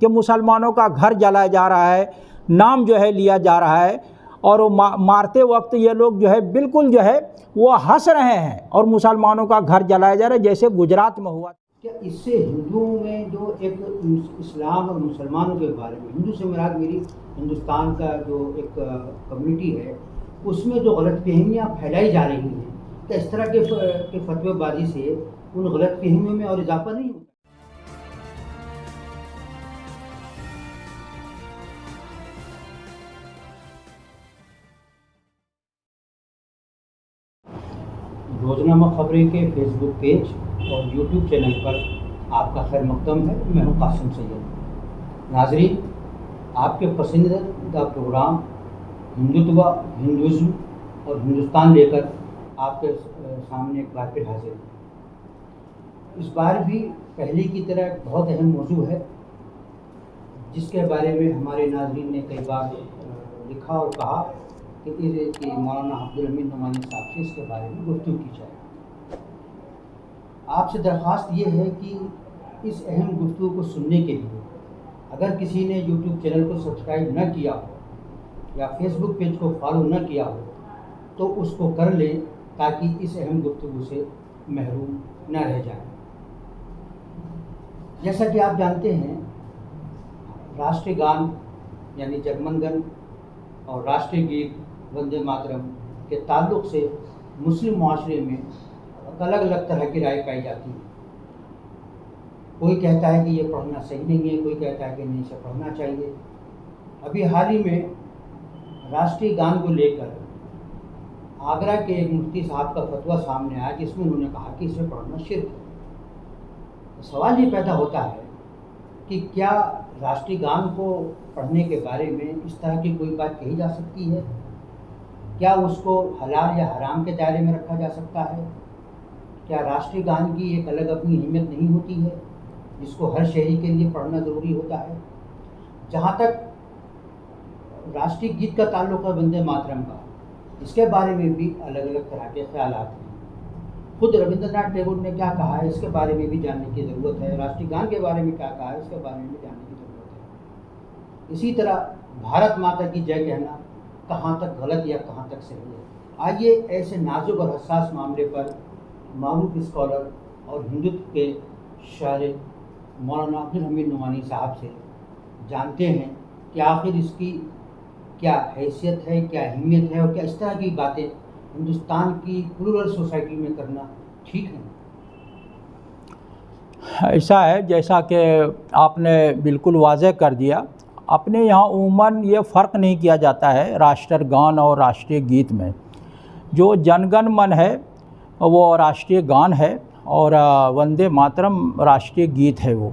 कि मुसलमानों का घर जलाया जा रहा है, नाम जो है लिया जा रहा है, और वो मारते वक्त ये लोग जो है बिल्कुल जो है वो हंस रहे हैं और मुसलमानों का घर जलाया जा रहा है, जैसे गुजरात में हुआ। क्या इससे हिंदुओं में जो एक इस्लाम और मुसलमानों के बारे में, हिंदू से मुराद मेरी हिंदुस्तान का जो एक कम्युनिटी है, उसमें जो गलतफहमियाँ फैलाई जा रही हैं, क्या इस तरह के फतवेबाजी से उन गलतफहमियों में और इजाफा नहीं होता? रोज़नामा खबरें के फेसबुक पेज और यूट्यूब चैनल पर आपका खैर मक़दम है। मैं हूं कासिम सैयद। नाज़रीन, आपके पसंदीदा प्रोग्राम हिंदुत्व, हिंदुज़्म और हिंदुस्तान लेकर आपके सामने एक बार फिर हाजिर हूँ। इस बार भी पहले की तरह एक बहुत अहम मौजू है, जिसके बारे में हमारे नाज़रीन ने कई बार लिखा और कहा कि मौलाना अब्दुल हमीद नुमानी साहब से इसके बारे में गुफ्तगू की जाए। आपसे दरख्वास्त ये है कि इस अहम गुफ्तगू को सुनने के लिए अगर किसी ने यूट्यूब चैनल को सब्सक्राइब न किया हो या फेसबुक पेज को फॉलो न किया हो तो उसको कर लें, ताकि इस अहम गुफ्तगू से महरूम न रह जाए। जैसा कि आप जानते हैं, राष्ट्रीय गान यानी जगमनगन और राष्ट्रीय गीत वंदे मातरम के ताल्लुक़ से मुस्लिम माशरे में अलग अलग तरह की राय पाई जाती है। कोई कहता है कि ये पढ़ना सही नहीं है, कोई कहता है कि नहीं, इसे पढ़ना चाहिए। अभी हाल ही में राष्ट्रीय गान को लेकर आगरा के एक मुफ्ती साहब का फतवा सामने आया, जिसमें उन्होंने कहा कि इसे पढ़ना शिर्क है। तो सवाल ये पैदा होता है कि क्या राष्ट्रीय गान को पढ़ने के बारे में इस तरह की कोई बात कही जा सकती है? क्या उसको हलाल या हराम के दायरे में रखा जा सकता है? क्या राष्ट्रीय गान की एक अलग अपनी अहमियत नहीं होती है, जिसको हर शहरी के लिए पढ़ना ज़रूरी होता है? जहाँ तक राष्ट्रीय गीत का ताल्लुक़ है वंदे मातरम का, इसके बारे में भी अलग अलग तरह के ख्याल हैं। खुद रविंद्रनाथ टैगोर ने क्या कहा है, इसके बारे में भी जानने की ज़रूरत है। राष्ट्रीय गान के बारे में क्या कहा है, इसके बारे में भी जानने की ज़रूरत है। इसी तरह भारत माता की जय कहना कहाँ तक गलत या कहाँ तक सही है। आइए ऐसे नाजुक और हसास मामले पर मारूफ स्कॉलर और हिंदुत्व के शायर मौलाना अब्दुल हमीद नुमानी साहब से जानते हैं कि आखिर इसकी क्या हैसियत है, क्या अहमियत है, और क्या इस तरह की बातें हिंदुस्तान की प्लूरल सोसाइटी में करना ठीक है। ऐसा है, जैसा कि आपने बिल्कुल वाज़ेह कर दिया, अपने यहाँ उमूमन ये फ़र्क नहीं किया जाता है राष्ट्रीय गान और राष्ट्रीय गीत में। जो जनगण मन है वो राष्ट्रीय गान है और वंदे मातरम राष्ट्रीय गीत है। वो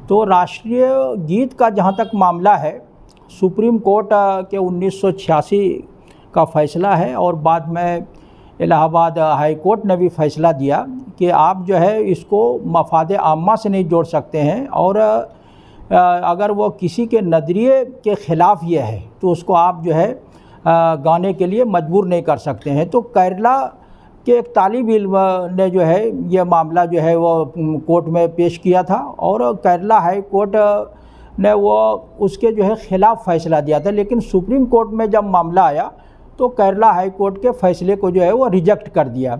तो राष्ट्रीय गीत का जहाँ तक मामला है, सुप्रीम कोर्ट के 1986 का फ़ैसला है और बाद में इलाहाबाद हाई कोर्ट ने भी फ़ैसला दिया कि आप जो है इसको मफाद आम्मा से नहीं जोड़ सकते हैं, और अगर वो किसी के नज़रिए के ख़िलाफ़ ये है तो उसको आप जो है गाने के लिए मजबूर नहीं कर सकते हैं। तो केरला के एक तालिब इल्म ने जो है ये मामला जो है वो कोर्ट में पेश किया था, और केरला हाई कोर्ट ने वो उसके जो है ख़िलाफ़ फ़ैसला दिया था। लेकिन सुप्रीम कोर्ट में जब मामला आया तो केरला हाई कोर्ट के फ़ैसले को जो है वो रिजेक्ट कर दिया।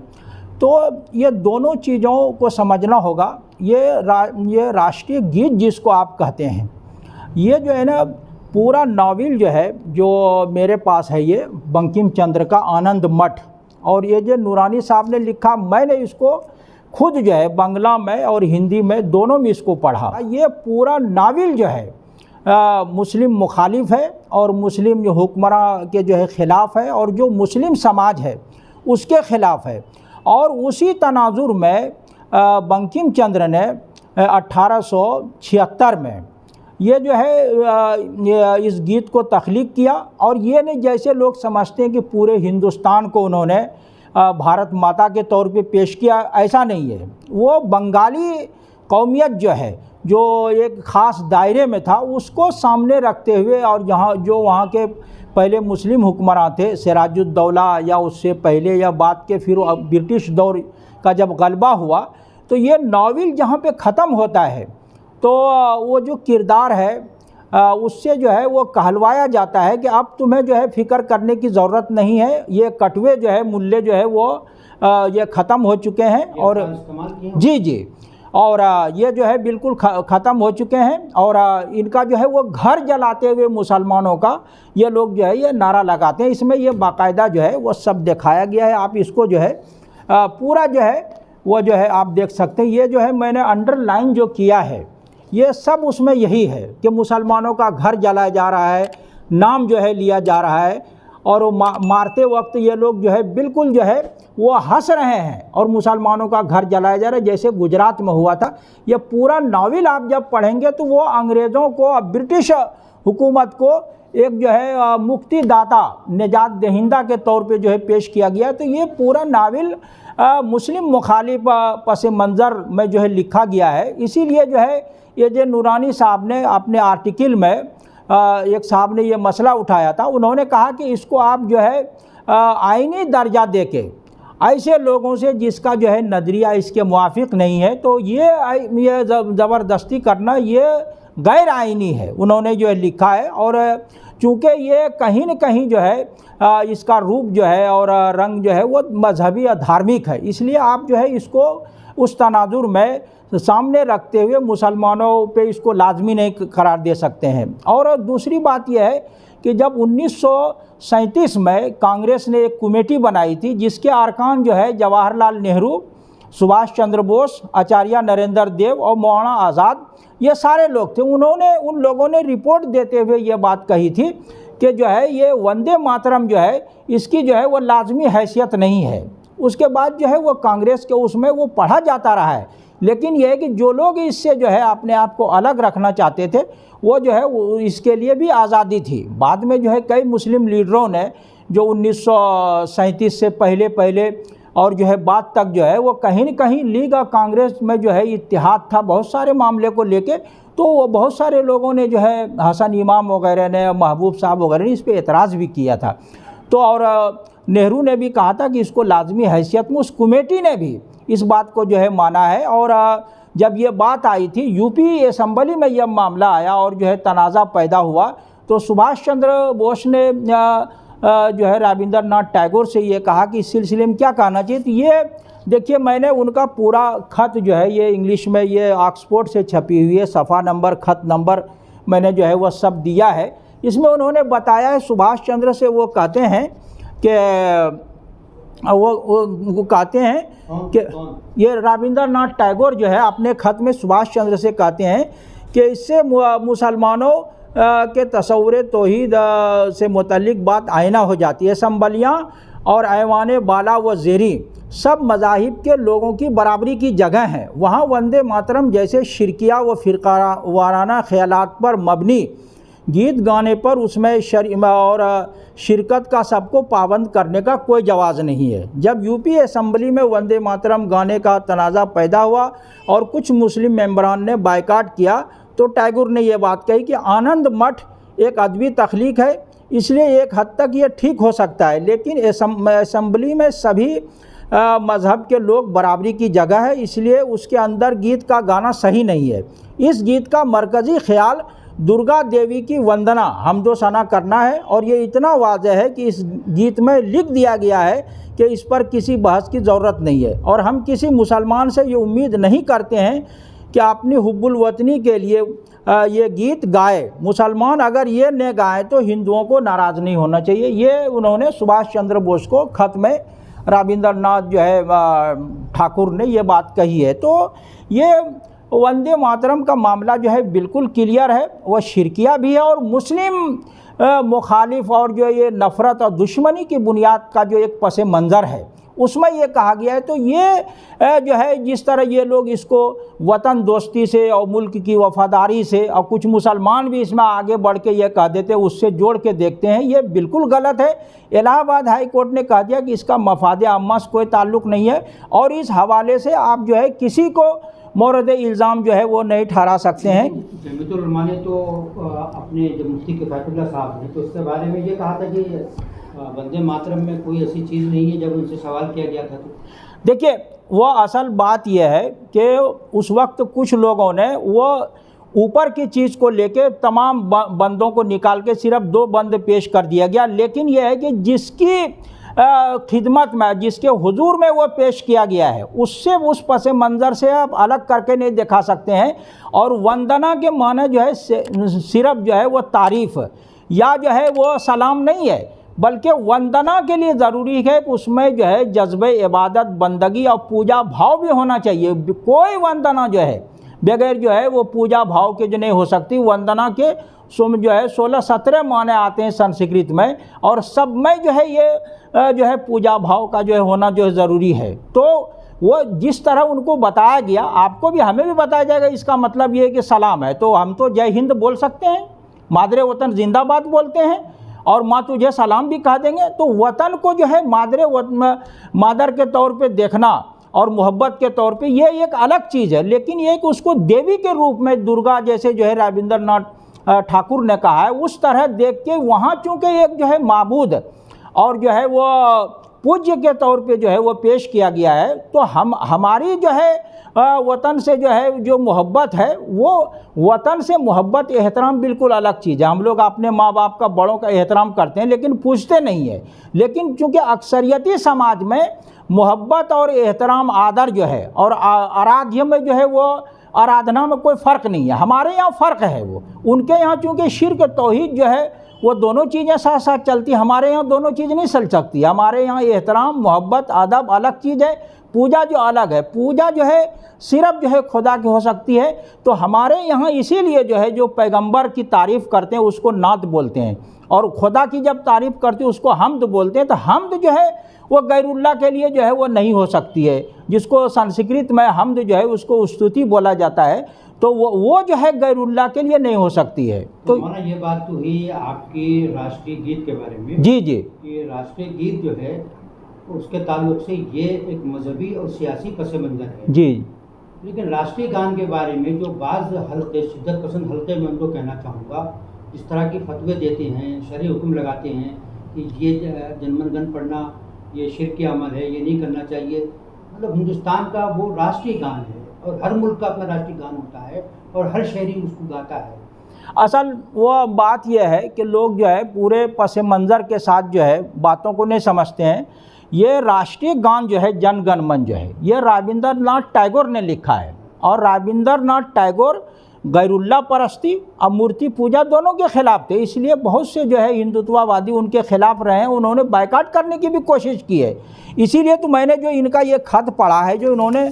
तो ये दोनों चीज़ों को समझना होगा। ये राष्ट्रीय गीत जिसको आप कहते हैं, ये जो है ना पूरा नावल जो है जो मेरे पास है, ये बंकिम चंद्र का आनंद मठ, और ये जो नूरानी साहब ने लिखा, मैंने इसको खुद जो है बांग्ला में और हिंदी में दोनों में इसको पढ़ा। ये पूरा नावल जो है मुस्लिम मुखालिफ है और मुस्लिम जो हुक्मरां के जो है ख़िलाफ़ है, और जो मुस्लिम समाज है उसके ख़िलाफ़ है। और उसी तनाजुर में बंकिम चंद्र ने 1876 में ये जो है इस गीत को तख्लीक़ किया। और ये नहीं जैसे लोग समझते हैं कि पूरे हिंदुस्तान को उन्होंने भारत माता के तौर पे पेश किया, ऐसा नहीं है। वो बंगाली कौमियत जो है, जो एक ख़ास दायरे में था, उसको सामने रखते हुए, और यहाँ जो वहाँ के पहले मुस्लिम हुक्मरान थे, सिराजुद्दौला या उससे पहले या बाद के, फिर ब्रिटिश दौर का जब गलबा हुआ, तो ये नावल जहाँ पे ख़त्म होता है तो वो जो किरदार है उससे जो है वो कहलवाया जाता है कि अब तुम्हें जो है फ़िक्र करने की ज़रूरत नहीं है, ये कटवे जो है मुल्ले जो है वो ये ख़त्म हो चुके हैं और जी जी, और ये जो है बिल्कुल ख़त्म हो चुके हैं और इनका जो है वो घर जलाते हुए मुसलमानों का ये लोग जो है ये नारा लगाते हैं। इसमें ये बाकायदा जो है वो सब दिखाया गया है। आप इसको जो है पूरा जो है वो जो है आप देख सकते हैं। ये जो है मैंने अंडरलाइन जो किया है ये सब उसमें यही है कि मुसलमानों का घर जलाया जा रहा है, नाम जो है लिया जा रहा है और वो मारते वक्त ये लोग जो है बिल्कुल जो है वो हंस रहे हैं और मुसलमानों का घर जलाया जा रहा है, जैसे गुजरात में हुआ था। ये पूरा नावल आप जब पढ़ेंगे तो वो अंग्रेज़ों को, ब्रिटिश हुकूमत को एक जो है मुक्तिदाता, निजात दहिंदा के तौर पे जो है पेश किया गया। तो ये पूरा नावल मुस्लिम मुखालिफ पस मंज़र में जो है लिखा गया है। इसीलिए जो है ये जो नूरानी साहब ने अपने आर्टिकल में एक साहब ने ये मसला उठाया था, उन्होंने कहा कि इसको आप जो है आईनी दर्जा देके ऐसे लोगों से जिसका जो है नज़रिया इसके मुआफिक नहीं है, तो ये ज़बरदस्ती करना ये गैर आईनी है, उन्होंने जो है लिखा है। और चूँकि ये कहीं न कहीं जो है इसका रूप जो है और रंग जो है वो मजहबी या धार्मिक है, इसलिए आप जो है इसको उस तनाजुर में सामने रखते हुए मुसलमानों पे इसको लाजमी नहीं करार दे सकते हैं। और दूसरी बात यह है कि जब 1937 में कांग्रेस ने एक कमेटी बनाई थी जिसके अरकान जो है जवाहरलाल नेहरू, सुभाष चंद्र बोस, आचार्य नरेंद्र देव और मौलाना आज़ाद, ये सारे लोग थे। उन लोगों ने रिपोर्ट देते हुए ये बात कही थी कि जो है ये वंदे मातरम जो है इसकी जो है वो लाजमी हैसियत नहीं है। उसके बाद जो है वो कांग्रेस के उसमें वो पढ़ा जाता रहा है, लेकिन यह है कि जो लोग इससे जो है अपने आप को अलग रखना चाहते थे वो जो है वो इसके लिए भी आज़ादी थी। बाद में जो है कई मुस्लिम लीडरों ने जो 1937 से पहले और जो है बाद तक जो है वो कहीं न कहीं लीग और कांग्रेस में जो है इत्तेहाद था बहुत सारे मामले को लेके, तो वो बहुत सारे लोगों ने जो है हसन इमाम वगैरह ने, महबूब साहब वगैरह ने इस पर एतराज़ भी किया था। तो और नेहरू ने भी कहा था कि इसको लाजमी हैसियत में, उस कमेटी ने भी इस बात को जो है माना है। और जब ये बात आई थी यूपी असम्बली में यह मामला आया और जो है तनाज़ा पैदा हुआ, तो सुभाष चंद्र बोस ने जो है रविंद्रनाथ टैगोर से ये कहा कि इस सिलसिले में क्या कहना चाहिए। तो ये देखिए मैंने उनका पूरा ख़त जो है ये इंग्लिश में ये ऑक्सफोर्ड से छपी हुई है, सफ़ा नंबर, ख़त नंबर मैंने जो है वह सब दिया है। इसमें उन्होंने बताया है सुभाष चंद्र से वो कहते हैं कि वो कहते हैं कि ये रविंद्रनाथ टैगोर जो है अपने ख़त में सुभाष चंद्र से कहते हैं कि इससे मुसलमानों के तस्वुर तौहीद से मुतल्लिक बात आईना हो जाती है। असम्बलियाँ और ऐवान बाला व ज़ेरी सब मज़ाहिब के लोगों की बराबरी की जगह हैं। वहाँ वंदे मातरम जैसे शिरकिया व फ़िरका वाराना ख़यालात पर मबनी गीत गाने पर उसमें और शिरकत का सबको पाबंद करने का कोई जवाज़ नहीं है। जब यूपी असम्बली में वंदे मातरम गाने का तनाज़ा पैदा हुआ और कुछ मुस्लिम मेंबरान ने बायकाट किया, तो टैगोर ने यह बात कही कि आनंद मठ एक अदबी तख्लीक है, इसलिए एक हद तक ये ठीक हो सकता है, लेकिन असम्बली में सभी मज़हब के लोग बराबरी की जगह है, इसलिए उसके अंदर गीत का गाना सही नहीं है। इस गीत का मरकज़ी ख्याल दुर्गा देवी की वंदना हमदो सना करना है, और ये इतना वाज़ेह है कि इस गीत में लिख दिया गया है कि इस पर किसी बहस की ज़रूरत नहीं है। और हम किसी मुसलमान से ये उम्मीद नहीं करते हैं कि अपनी हुब्बुल वतनी के लिए ये गीत गाए। मुसलमान अगर ये न गाए तो हिंदुओं को नाराज़ नहीं होना चाहिए। ये उन्होंने सुभाष चंद्र बोस को ख़त में रविंद्रनाथ जो है ठाकुर ने ये बात कही है। तो ये वंदे मातरम का मामला जो है बिल्कुल क्लियर है, वह शिरकिया भी है और मुस्लिम मुखालिफ और जो ये नफ़रत और दुश्मनी की बुनियाद का जो एक पस मंज़र है उसमें ये कहा गया है। तो ये जो है जिस तरह ये लोग इसको वतन दोस्ती से और मुल्क की वफ़ादारी से, और कुछ मुसलमान भी इसमें आगे बढ़ के ये कह देते हैं, उससे जोड़ के देखते हैं, ये बिल्कुल गलत है। इलाहाबाद हाई कोर्ट ने कह दिया कि इसका मफाद आम्मा से कोई ताल्लुक़ नहीं है, और इस हवाले से आप जो है किसी को मोरद इल्ज़ाम जो है वो नहीं ठहरा सकते हैं। जमीयतुल उलमा ने तो अपने जो मुफ्ती किफ़ायतुल्लाह साहब ने तो उसके बारे में ये कहा था कि वंदे मातरम में कोई ऐसी चीज़ नहीं है, जब उनसे सवाल किया गया था। तो देखिए वो असल बात यह है कि उस वक्त कुछ लोगों ने वो ऊपर की चीज़ को लेके तमाम बंदों को निकाल के सिर्फ 2 बंद पेश कर दिया गया। लेकिन यह है कि जिसकी खिदमत में, जिसके हुजूर में वो पेश किया गया है, उससे उस पस मंज़र से आप अलग करके नहीं दिखा सकते हैं। और वंदना के माने जो है सिर्फ जो है वो तारीफ़ या जो है वो सलाम नहीं है, बल्कि वंदना के लिए ज़रूरी है कि उसमें जो है जज्बे इबादत, बंदगी और पूजा भाव भी होना चाहिए। कोई वंदना जो है बगैर जो है वो पूजा भाव के जो नहीं हो सकती। वंदना के जो है 16-17 माने आते हैं संस्कृत में, और सब में जो है ये जो है पूजा भाव का जो है होना जो है ज़रूरी है। तो वो जिस तरह उनको बताया गया, आपको भी हमें भी बताया जाएगा। इसका मतलब ये है कि सलाम है तो हम तो जय हिंद बोल सकते हैं, मादरे वतन जिंदाबाद बोलते हैं, और माँ तुझे सलाम भी कह देंगे। तो वतन को जो है मादर के तौर पे देखना और मोहब्बत के तौर पे ये एक अलग चीज़ है। लेकिन ये कि उसको देवी के रूप में, दुर्गा जैसे जो है रविंद्रनाथ ठाकुर ने कहा है, उस तरह देख के वहाँ चूँकि एक जो है माबूद और जो है वो पूज्य के तौर पे जो है वो पेश किया गया है, तो हमारी जो है वतन से जो है जो मोहब्बत है, वो वतन से मोहब्बत एहतराम बिल्कुल अलग चीज़ है। हम लोग अपने माँ बाप का, बड़ों का एहतराम करते हैं लेकिन पूछते नहीं है। लेकिन चूँकि अक्सरियती समाज में मोहब्बत और एहतराम, आदर जो है, और आराध्य में जो है वो आराधना में कोई फ़र्क नहीं है। हमारे यहाँ फ़र्क है वो, उनके यहाँ चूँकि शिर्क तौहीद जो है वो दोनों चीज़ें साथ साथ चलती, हमारे यहाँ दोनों चीज़ नहीं चल सकती। हमारे यहाँ एहतराम, मोहब्बत, अदब अलग चीज़ है, पूजा जो अलग है। पूजा जो है सिर्फ जो है खुदा की हो सकती है। तो हमारे यहाँ इसीलिए जो है जो पैगंबर की तारीफ़ करते हैं उसको नात बोलते हैं, और खुदा की जब तारीफ़ करते हैं उसको हमद बोलते हैं। तो हमद जो है वो गैरुल्लाह के लिए जो है वो नहीं हो सकती है, जिसको संस्कृत में हमद जो है उसको स्तुति बोला जाता है, तो वो जो है गैरुल्लाह के लिए नहीं हो सकती है। तो ये बात तो हुई आपकी राष्ट्रीय गीत के बारे में। जी जी, ये राष्ट्रीय गीत जो है उसके ताल्लुक से ये एक मजहबी और सियासी पस मंज़र है जी। लेकिन राष्ट्रीय गान के बारे में जो बाज़ हल्के, शिद्दत पसंद हल्के में उनको कहना चाहूँगा, जिस तरह की फतवे देते हैं, शरई हुक्म लगाते हैं कि ये जनगण मन पढ़ना ये शिर्क की अमल है, ये नहीं करना चाहिए। मतलब हिंदुस्तान का वो राष्ट्रीय गान है और हर मुल्क का अपना राष्ट्रीय गान होता है और हर शहरी उसको गाता है। असल वो बात यह है कि लोग जो है पूरे पस मंज़र के साथ जो है बातों को नहीं समझते हैं। ये राष्ट्रीय गान जो है जन गण मन जो है ये रविंद्रनाथ टैगोर ने लिखा है, और रविंद्रनाथ टैगोर गैरुल्लाह परस्ती और मूर्ति पूजा दोनों के ख़िलाफ़ थे। इसलिए बहुत से जो है हिंदुत्ववादी उनके ख़िलाफ़ रहे हैं, उन्होंने बायकॉट करने की भी कोशिश की है। इसीलिए तो मैंने जो इनका ये खत पढ़ा है, जो इन्होंने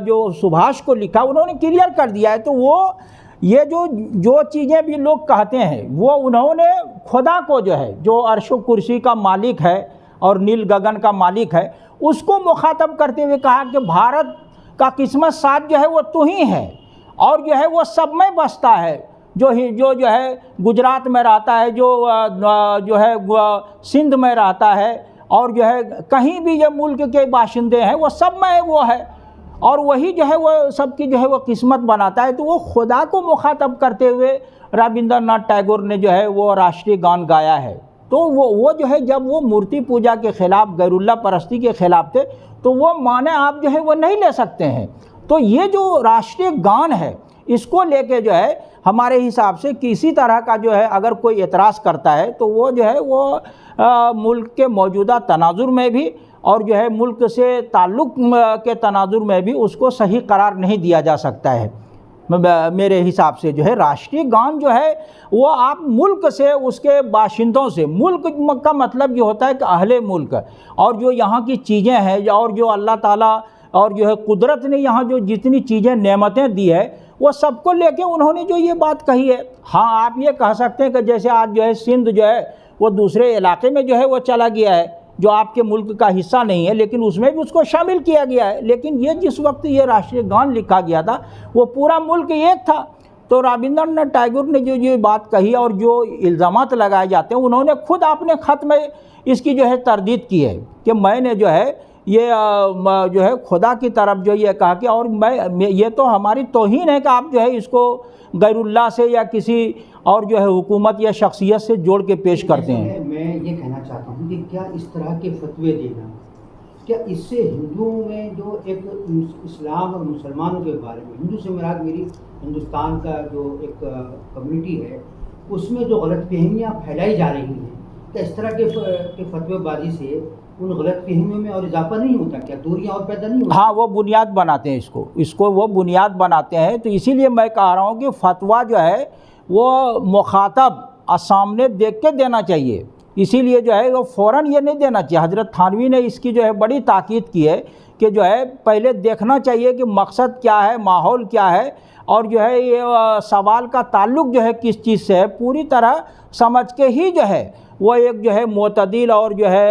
जो सुभाष को लिखा, उन्होंने क्लियर कर दिया है। तो वो ये जो चीज़ें भी लोग कहते हैं वो उन्होंने खुदा को जो है, जो अर्शो कुर्सी का मालिक है और नील गगन का मालिक है, उसको मुखातब करते हुए कहा कि भारत का किस्मत साथ जो है वो तू ही है, और जो है वो सब में बसता है, जो है गुजरात में रहता है, जो है सिंध में रहता है, और जो है कहीं भी जो मुल्क के बाशिंदे हैं वो सब में वो है, और वही जो है वो सबकी जो है वो किस्मत बनाता है। तो वो खुदा को मुखातब करते हुए रविंद्रनाथ टैगोर ने जो है वो राष्ट्रीय गान गाया है। तो वो जो है जब वो मूर्ति पूजा के ख़िलाफ़, गैरुल्लाह परस्ती के ख़िलाफ़ थे, तो वो माने आप जो है वो नहीं ले सकते हैं। तो ये जो राष्ट्रीय गान है इसको लेके जो है हमारे हिसाब से किसी तरह का जो है अगर कोई एतराज़ करता है तो वो जो है वो मुल्क के मौजूदा तनाजुर में भी और जो है मुल्क से ताल्लुक़ के तनाजुर में भी उसको सही करार नहीं दिया जा सकता है। मेरे हिसाब से जो है राष्ट्रीय गान जो है वो आप मुल्क से, उसके बाशिंदों से, मुल्क का मतलब ये होता है कि अहले मुल्क, और जो यहाँ की चीज़ें हैं और जो अल्लाह ताला और जो है कुदरत ने यहाँ जो जितनी चीज़ें नेमतें दी है वो सबको लेके उन्होंने जो ये बात कही है। हाँ, आप ये कह सकते हैं कि जैसे आज जो है सिंध जो है वो दूसरे इलाके में जो है वो चला गया है, जो आपके मुल्क का हिस्सा नहीं है, लेकिन उसमें भी उसको शामिल किया गया है। लेकिन ये जिस वक्त ये राष्ट्रीय गान लिखा गया था वो पूरा मुल्क एक था। तो रविंद्रनाथ टैगोर ने जो ये बात कही और जो इल्ज़ामात लगाए जाते हैं, उन्होंने खुद अपने ख़त में इसकी जो है तरदीद की है कि मैंने जो है ये जो है खुदा की तरफ जो ये कहा कि और मैं ये तो हमारी तौहीन है कि आप जो है इसको गैरुल्लाह से या किसी और जो है हुकूमत या शख्सियत से जोड़ के पेश करते हैं। मैं ये कहना चाहता हूँ कि क्या इस तरह के फतवे देना क्या इससे हिंदुओं में जो एक इस्लाम और मुसलमानों के बारे में, हिंदू से मुराद मेरी हिंदुस्तान का जो एक कम्युनिटी है, उसमें जो गलतफहमियाँ फैलाई जा रही हैं, क्या इस तरह के फतवेबाजी से उन गलतफहमियों में और इजाफा नहीं होता? क्या दूरियां और पैदा नहीं होती? हाँ, वो बुनियाद बनाते हैं इसको वो बुनियाद बनाते हैं। तो इसीलिए मैं कह रहा हूँ कि फतवा जो है वो मुखातब सामने देख के देना चाहिए। इसीलिए जो है वो फ़ौरन ये नहीं देना चाहिए। हज़रत थानवी ने इसकी जो है बड़ी ताकीद की है कि जो है पहले देखना चाहिए कि मकसद क्या है, माहौल क्या है, और जो है ये सवाल का ताल्लुक़ जो है किस चीज़ से है, पूरी तरह समझ के ही जो है वो एक जो है मोतदिल और जो है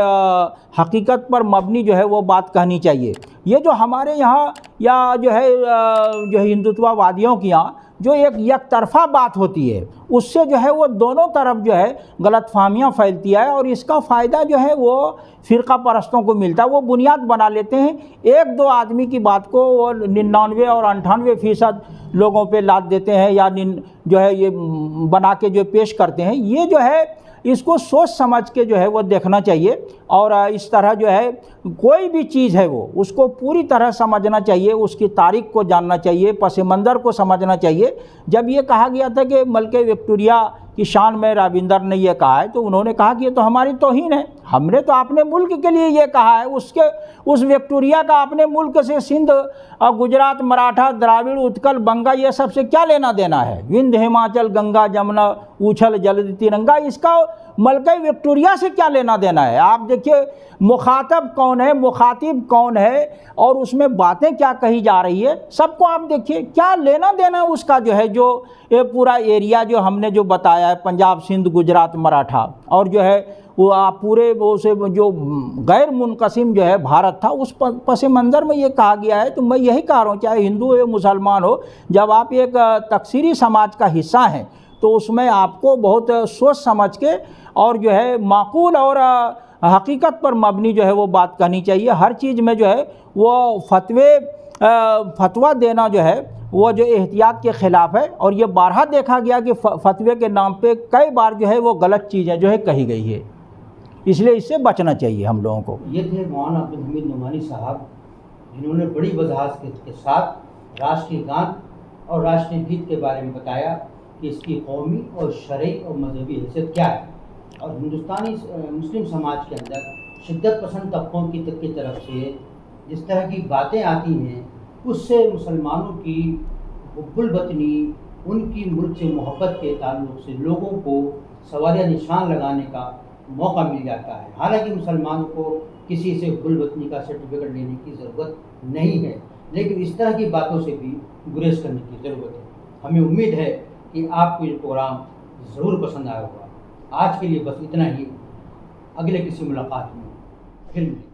हकीकत पर मबनी जो है वो बात कहनी चाहिए। ये जो हमारे यहाँ या जो है हिंदुत्ववादियों के यहाँ जो एक तरफ़ा बात होती है, उससे जो है वो दोनों तरफ जो है गलतफहमियाँ फैलती है, और इसका फ़ायदा जो है वो फ़िरका परस्तों को मिलता है। वो बुनियाद बना लेते हैं, एक दो आदमी की बात को वो 99 और 98% लोगों पे लाद देते हैं, या जो है ये बना के जो पेश करते हैं। ये जो है इसको सोच समझ के जो है वो देखना चाहिए, और इस तरह जो है कोई भी चीज़ है वो उसको पूरी तरह समझना चाहिए, उसकी तारीख को जानना चाहिए, पस मंज़र को समझना चाहिए। जब ये कहा गया था कि मलके विक्टोरिया की शान में राबिंदर ने ये कहा है, तो उन्होंने कहा कि ये तो हमारी तौहीन है, हमने तो अपने मुल्क के लिए ये कहा है। उस विक्टोरिया का अपने मुल्क से सिंध, गुजरात, मराठा, द्राविड़, उत्कल, बंगा ये सबसे क्या लेना देना है? विंध्य, हिमाचल, गंगा, जमुना, उछल, जलद, तिरंगा, इसका मलका विक्टोरिया से क्या लेना देना है? आप देखिए मुखातब कौन है, मुखातिब कौन है, और उसमें बातें क्या कही जा रही है, सबको आप देखिए। क्या लेना देना उसका जो है, जो ये पूरा एरिया जो हमने जो बताया है, पंजाब, सिंध, गुजरात, मराठा, और जो है वो आप पूरे वो से जो गैर मुनक़सिम जो है भारत था, उस पस मंज़र में ये कहा गया है। तो मैं यही कह रहा हूँ, चाहे हिंदू हो मुसलमान हो, जब आप एक तकसीरी समाज का हिस्सा हैं तो उसमें आपको बहुत सोच समझ के और जो है माकूल और हकीकत पर मबनी जो है वो बात कहनी चाहिए। हर चीज़ में जो है वो फतवा देना जो है वो जो एहतियात के ख़िलाफ़ है, और ये बारहा देखा गया कि फतवे के नाम पे कई बार जो है वो गलत चीज़ें जो है कही गई है, इसलिए इससे बचना चाहिए हम लोगों को। ये थे मौलाना अब्दुल हमीद नुमानी साहब, जिन्होंने बड़ी वजाहत के साथ राष्ट्रीय गान और राष्ट्रीय गीत के बारे में बताया कि इसकी कौमी और शरई और मजहबी हैसियत क्या है, और हिंदुस्तानी मुस्लिम समाज के अंदर शिद्दत पसंद तबकों की तरफ से जिस तरह की बातें आती हैं, उससे मुसलमानों की हुब्बुल वतनी, उनकी मुल्क से मोहब्बत के ताल्लुक़ से लोगों को सवालिया निशान लगाने का मौका मिल जाता है। हालांकि मुसलमानों को किसी से हुब्बुल वतनी का सर्टिफिकेट लेने की ज़रूरत नहीं है, लेकिन इस तरह की बातों से भी गुरेज करने की ज़रूरत है। हमें उम्मीद है कि आपको ये प्रोग्राम ज़रूर पसंद आया होगा। आज के लिए बस इतना ही, अगले किसी मुलाकात में फिर मिलेंगे।